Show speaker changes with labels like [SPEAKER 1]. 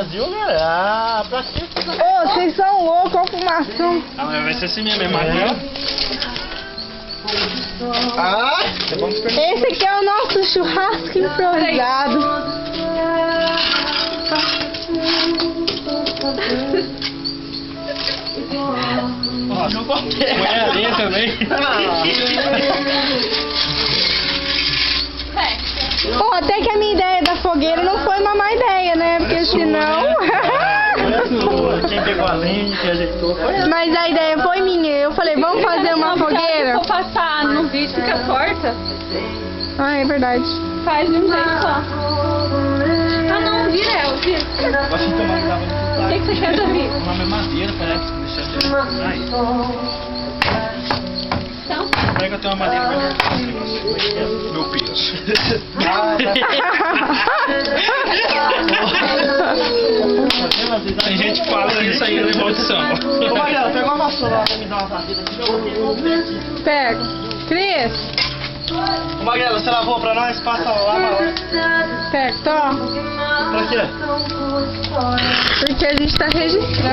[SPEAKER 1] vazio, cara. Ah, pra quê?
[SPEAKER 2] Ô, vocês são loucos, olha a fumação.
[SPEAKER 3] Ah, mas vai ser assim mesmo, é madeira.
[SPEAKER 1] Ah!
[SPEAKER 2] Esse aqui é o nosso churrasco improvisado.
[SPEAKER 3] Ó, não pode. Põe areia também.
[SPEAKER 2] Pô, até que a minha ideia da fogueira não foi uma má ideia, né? Porque senão...
[SPEAKER 1] Quem pegou a lenha, que ajeitou foi.
[SPEAKER 2] Mas a ideia foi minha. Eu falei, vamos fazer uma fogueira?
[SPEAKER 4] Se for passar no vídeo, fica torta.
[SPEAKER 2] Ah, é verdade.
[SPEAKER 4] Faz de um jeito só. Ah, não, vira ela, vira.
[SPEAKER 3] Gosto de tomar água no
[SPEAKER 4] O que você quer, Davi?
[SPEAKER 3] Uma madeira, parece. Deixa eu aí.
[SPEAKER 4] Então,
[SPEAKER 3] Pega até uma madeira melhor. Meu peso. Tem gente que fala isso aí no igual de samba.
[SPEAKER 1] Ô, Mariela, pega uma vassoura lá pra me dar uma varrida aqui. Eu vou ver aqui.
[SPEAKER 2] Pega. Cris,
[SPEAKER 1] Ô, Mariela, você lavou pra nós? Passa lá, lá.
[SPEAKER 2] pega, toma.
[SPEAKER 1] Pra quê?
[SPEAKER 2] Porque a gente tá registrando.